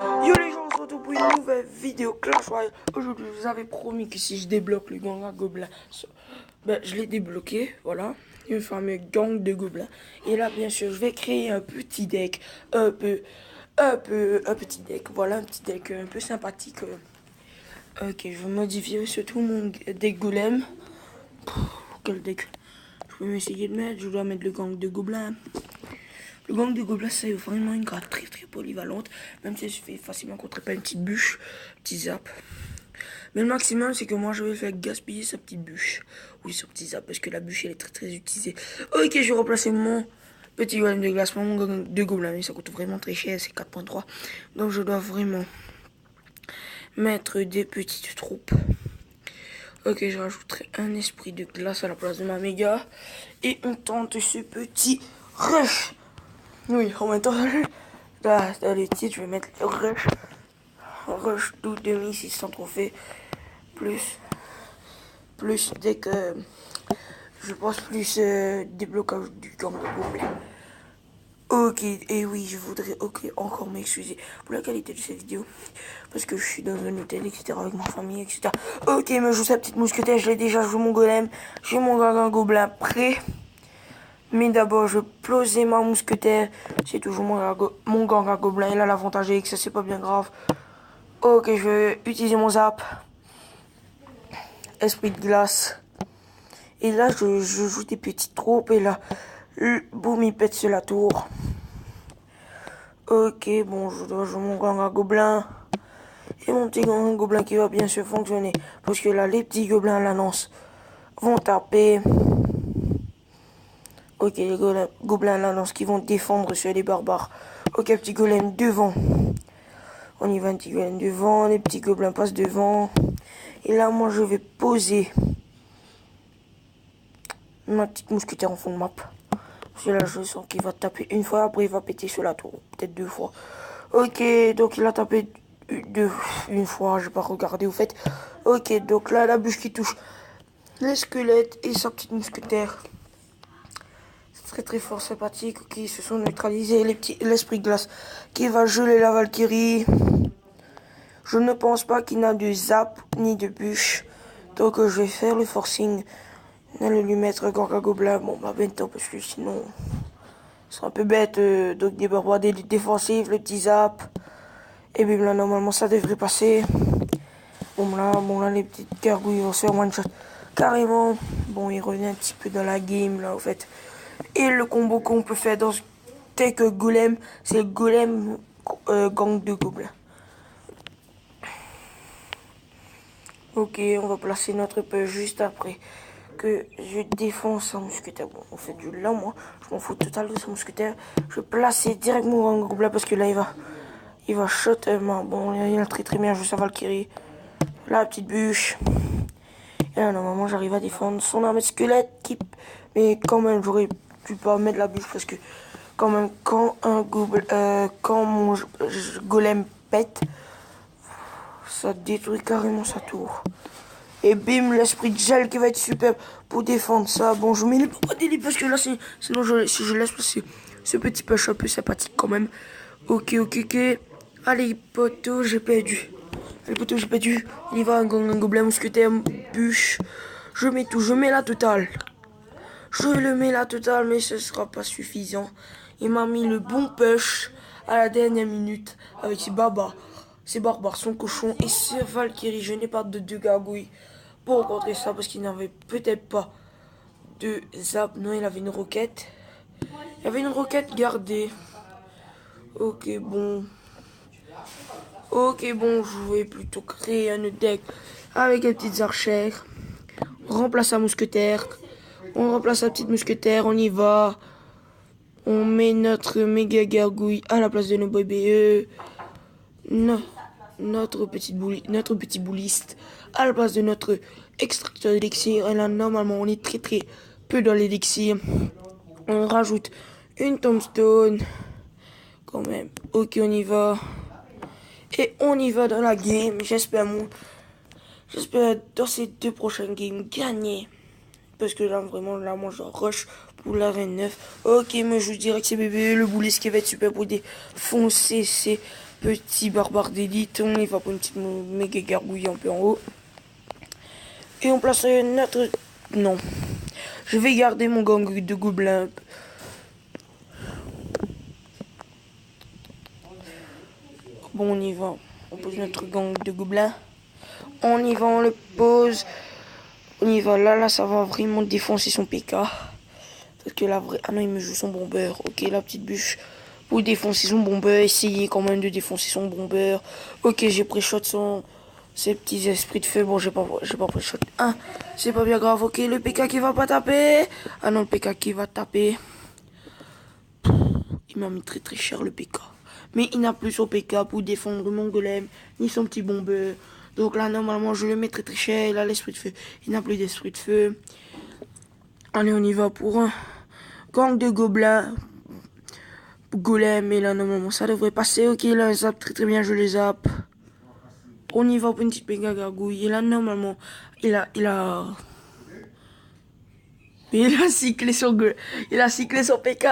Yo les gens, on se retrouve pour une nouvelle vidéo Clash Royale. Aujourd'hui, je vous avais promis que si je débloque le gang à gobelins, ben, je l'ai débloqué, voilà. Le fameux gang de gobelins. Et là, bien sûr, je vais créer un petit deck, un petit deck, voilà, un petit deck un peu sympathique. Ok, je vais modifier surtout mon deck golem. Quel deck je vais essayer de mettre? Je dois mettre le gang de gobelins. Le gang de gobelins, c'est vraiment une carte très très polyvalente. Même si elle se fait facilement contrer par une petite bûche, petit zap. Mais le maximum, c'est que moi, je vais faire gaspiller sa petite bûche. Oui, son petit zap, parce que la bûche, elle est très très utilisée. Ok, je vais remplacer mon petit golem de glace, mon gang de gobelins. Mais ça coûte vraiment très cher, c'est 4.3. Donc je dois vraiment mettre des petites troupes. Ok, je rajouterai un esprit de glace à la place de ma méga. Et on tente ce petit rush. Oui, en même temps, là, dans le titre, je vais mettre rush. Rush tout 2600 trophées. Plus dès que je pense plus déblocage du gang de gobelins. Ok, et oui, je voudrais encore m'excuser pour la qualité de cette vidéo. Parce que je suis dans un hôtel, etc. avec ma famille, etc. Ok, mais je joue sa petite mousquetaire, je l'ai déjà joué mon golem. J'ai mon gang à gobelins prêt. Mais d'abord, je vais poser ma mousquetaire. C'est toujours mon gang à gobelins. Il a l'avantage que ça, c'est pas bien grave. Ok, je vais utiliser mon zap. Esprit de glace. Et là, je joue des petites troupes. Et là, boum, il pète sur la tour. Ok, bon, je dois jouer mon gang à gobelins. Et mon petit gang à gobelins qui va bien se fonctionner. Parce que là, les petits gobelins à la lance vont taper. Ok, les gobelins à la lance qui vont défendre sur les barbares. Ok, petit golem devant. On y va, un petit golem devant. Les petits gobelins passent devant. Et là, moi, je vais poser ma petite mousquetaire en fond de map. Parce que là, je sens qu'il va taper une fois. Après, il va péter sur la tour. Peut-être deux fois. Ok, donc il a tapé une fois. Je vais pas regarder au fait. Ok, donc là, la bûche qui touche les squelettes et sa petite mousquetaire. Très très fort, sympathique. Ok, ils se sont neutralisés. L'esprit glace qui va geler la Valkyrie. Je ne pense pas qu'il n'a de zap ni de bûche. Donc je vais faire le forcing. D'aller lui mettre gang à gobelin. Bon, bah ben temps parce que sinon, c'est un peu bête. Donc des barbares défensifs, le petit zap. Et bien là, normalement, ça devrait passer. Bon là, les petites gargouilles vont se faire one shot. Carrément. Bon, il revient un petit peu dans la game, là, en fait. Et le combo qu'on peut faire dans ce deck golem, c'est le golem gang de gobelins. Ok, on va placer notre peu juste après que je défonce sa mousquetaire. Bon, on fait du là, moi. Je m'en fous total de sa mousquetaire. Je vais placer directement gang de gobelins parce que là, il va shot. Bon, il a très très bien joué sa Valkyrie. La petite bûche. Et là, normalement, j'arrive à défendre son armée de squelette. Mais quand même, j'aurais pu pas mettre la bûche parce que, quand même, quand mon golem pète, ça détruit carrément sa tour. Et bim, l'esprit de gel qui va être superbe pour défendre ça. Bon, je mets les papadilles parce que là, sinon, si je laisse passer ce petit push un peu sympathique quand même. Ok. Allez, poteau, j'ai perdu. Allez, poteau, j'ai perdu. Il y va, un gobelin, mousquetaire, bûche. Je mets tout, je mets la totale. Je le mets la totale, mais ce sera pas suffisant. Il m'a mis le bon push à la dernière minute avec ses barbares. Ses barbares, son cochon et ses Valkyrie. Je n'ai pas de deux gargouilles pour contrer ça parce qu'il n'avait peut-être pas de zap. Non, il avait une roquette. Il avait une roquette gardée. Ok, bon. Je vais plutôt créer un deck avec les petites archères. On remplace la mousquetaire. On remplace la petite mousquetaire. On y va. On met notre méga gargouille à la place de nos bébés. Notre petit bouliste à la place de notre extracteur d'élixir. Et là, normalement, on est très très peu dans l'élixir. On rajoute une tombstone. Quand même. Ok, on y va. Et on y va dans la game. J'espère dans ces deux prochaines games gagner. Parce que là, vraiment, là, moi, je rush pour la reine 9. Ok, mais je dirais que c'est bébé, le boulet qui va être super pour défoncer ces petit barbare d'élite. On y va pour une petite méga gargouille un peu en haut. Et on place notre... Non. Je vais garder mon gang de gobelins. Bon, on y va. On pose notre gang de gobelins. On y va, on le pose. On y va. Là, ça va vraiment défoncer son PK. Parce que la vraie... Ah non, il me joue son bombeur. Ok, la petite bûche. Pour défoncer son bombeur. Essayez quand même de défoncer son bombeur. Ok, j'ai pré-shot ses petits esprits de feu. Bon, j'ai pas pré-shot. Ah, c'est pas bien grave. Ok, le PK qui va pas taper. Ah non, le PK qui va taper. Il m'a mis très très cher le PK. Mais il n'a plus son PK pour défendre mon golem, ni son petit bombeur. Donc là, normalement, je le mets très très cher. Il a l'esprit de feu. Il n'a plus d'esprit de feu. Allez, on y va pour un gang de gobelins. Golem, et là, normalement, ça devrait passer. Ok, là, zappe très très bien, je les zappe. On y va pour une petite méga gargouille. Et là, normalement, il a cyclé son Il a cyclé son PK.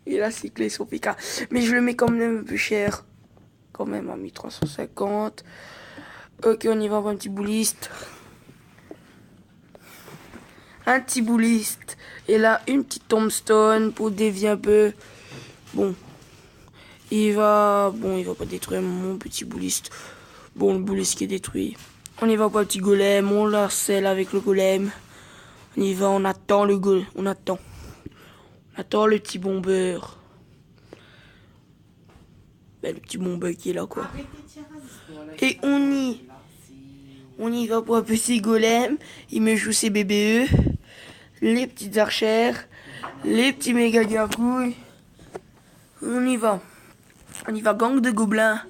Il a cyclé son PK. Mais je le mets quand même un peu cher. Quand même à 1350. Ok, on y va pour un petit bouliste. Un petit bouliste. Et là, une petite tombstone pour dévier un peu. Bon. Il va pas détruire mon petit bouliste. Bon, le bouliste qui est détruit. On y va pour un petit golem. On l'harcèle avec le golem. On y va, on attend le golem. On attend le petit bombeur. Ben, le petit bombeur qui est là, quoi. Et on y va pour un petit golem. Il me joue ses BBE. Les petites archères. Les petits méga gargouilles. On y va. On y va, gang de gobelins.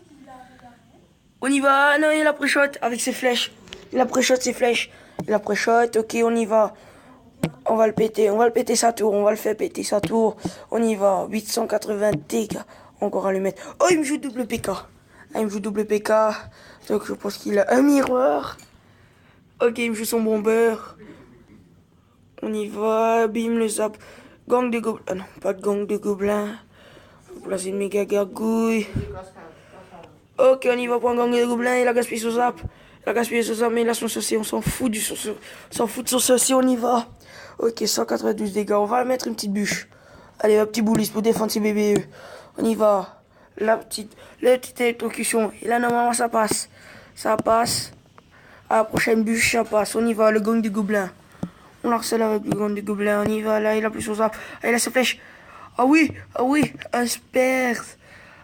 On y va. Non, il a pré-shot avec ses flèches. Il a pré-shot ses flèches. Il a pré-shot. Ok, on y va. On va le péter. On va le péter sa tour. On va le faire péter sa tour. On y va. 880 dégâts. Encore à le mettre. Oh, il me joue double PK. Ah, il me joue double PK. Donc, je pense qu'il a un miroir. Ok, il me joue son bombeur. On y va. Bim, le zap. Gang de gobelins. Ah non, pas de gang de gobelins. On va placer une méga gargouille. Ok, on y va pour un gang de gobelins. Il a gaspillé son zap. Mais il a son sorcier. On s'en fout de son sorcier. On y va. Ok, 192 dégâts. On va mettre une petite bûche. Allez, un petit bouliste pour défendre ses bébés. On y va. La petite électrocution. Et là, normalement, ça passe. Ça passe. À la prochaine bûche, ça passe. On y va. Le gang du gobelin. On harcèle avec le gang du gobelin. On y va. Là, il a plus son zap. Ah, il a sa flèche. Ah oui. Un sperse.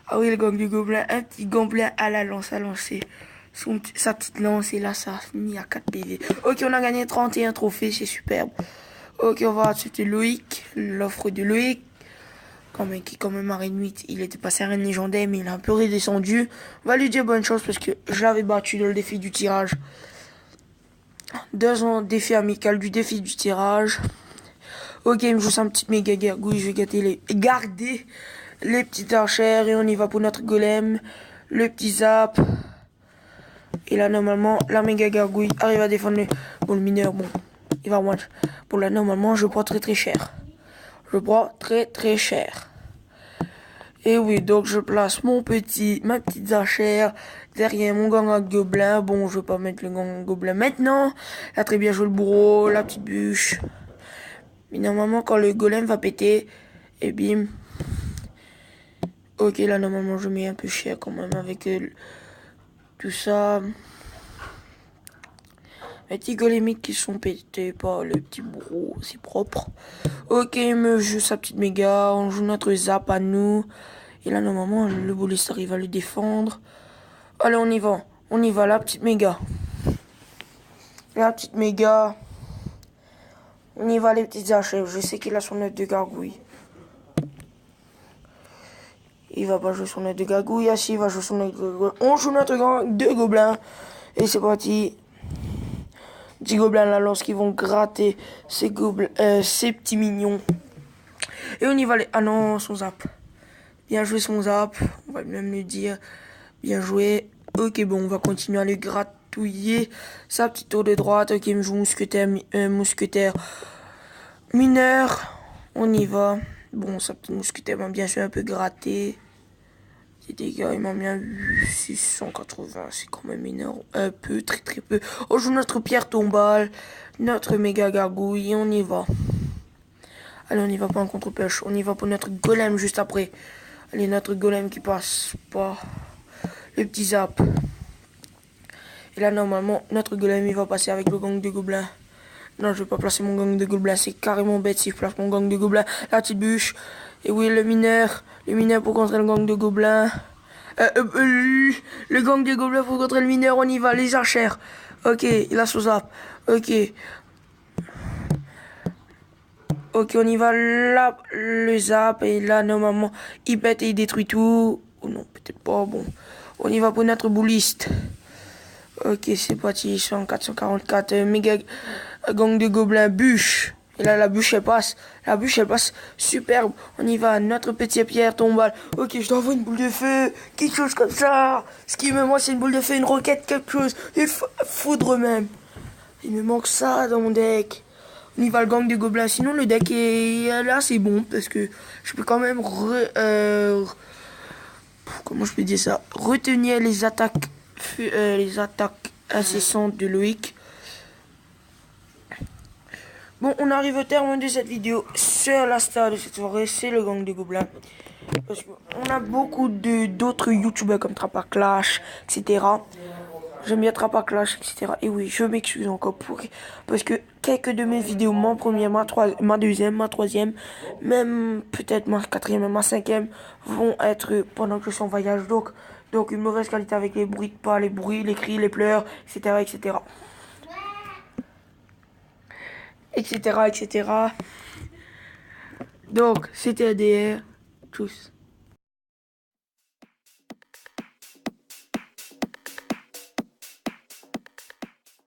Ah oui, le gang du gobelin. Un petit gobelin à la lance à lancer. Sa petite lance. Et là, ça a mis à 4 PV. Ok, on a gagné 31 trophées. C'est superbe. Ok, on va accepter Loïc. L'offre de Loïc. Qui quand même à Reine 8, il était passé à Reine légendaire, mais il a un peu redescendu. On va lui dire bonne chance parce que je l'avais battu dans le défi du tirage. 2 ans défi amical du défi du tirage. Ok, il me joue sa petite méga gargouille. Je vais garder les petites archères et on y va pour notre golem. Le petit zap. Et là, normalement, la méga gargouille arrive à défendre le mineur. Bon, il va watch. Pour là, normalement, je prends très très cher. Très cher. Et oui, donc je place ma petite archère derrière mon gang à gobelins. Bon, je vais pas mettre le gang à gobelins maintenant. Là, très bien joué le bourreau, la petite bûche. Mais normalement, quand le golem va péter, et bim. Ok, là, normalement, je mets un peu cher quand même avec tout ça. Les petits golémiques qui sont pétés par le petit bourreau, c'est propre. Ok, il me joue sa petite méga, on joue notre zap à nous. Et là, normalement, le bouliste arrive à le défendre. Allez, on y va, la petite méga. La petite méga. On y va, les petites archères. Je sais qu'il a son œuf de gargouille. Il va pas jouer son œuf de gargouille. Ah si, il va jouer son œuf de gargouille. On joue notre gang de gobelins. Et c'est parti. Petits gobelins là, lorsqu'ils vont gratter ces petits mignons. Et on y va. Ah non, son zap. Bien joué son zap. On va même lui dire. Bien joué. Ok, bon, on va continuer à le gratouiller. Sa petite tour de droite. Ok, il me joue mousquetaire mineur. On y va. Bon, sa petite mousquetaire m'a bien sûr un peu gratté. des dégâts. Il m'a mis un 680. C'est quand même énorme. Un peu, très très peu. On joue notre pierre tombale. Notre méga gargouille. Et on y va. Allez, on y va pas en contre-pêche. On y va pour notre golem juste après. Allez, notre golem qui passe pas. Le petit zap. Et là, normalement, notre golem, il va passer avec le gang de gobelins. Non, je vais pas placer mon gang de gobelins. C'est carrément bête si je place mon gang de gobelins. La petite bûche. Et oui, le mineur. Le mineur pour contrer le gang de gobelins. Le gang de gobelins pour contrer le mineur. On y va, les archères. Ok, il a son zap. Ok. Ok, on y va. Là, le zap. Et là, normalement, il pète et il détruit tout. Oh non, peut-être pas. Bon. On y va pour notre bouliste. Ok, c'est parti, 444, méga gang de gobelins, bûche. Et là, la bûche, elle passe. La bûche, elle passe. Superbe. On y va. Notre petite pierre tombale. Ok, je dois avoir une boule de feu. Quelque chose comme ça. Ce qui me manque, c'est une boule de feu, une roquette, quelque chose. Et foudre même. Il me manque ça dans mon deck. On y va, le gang de gobelins. Sinon, le deck est là, c'est bon. Parce que je peux quand même comment je peux dire ça, retenir les attaques incessantes de Loïc. Bon, on arrive au terme de cette vidéo. Sur la star de cette soirée, c'est le gang des gobelins. Parce qu'on a beaucoup d'autres youtubeurs comme Trappa Clash, etc. J'aime bien Trappa Clash, etc. Et oui, je m'excuse encore parce que quelques de mes vidéos, ma première, ma deuxième, ma troisième, même peut-être ma quatrième et ma cinquième, vont être pendant que je suis en voyage. Donc une mauvaise qualité avec les bruits de pas, les bruits, les cris, les pleurs, etc. etc. etc. etc. Donc, c'était ADR. Tchuss.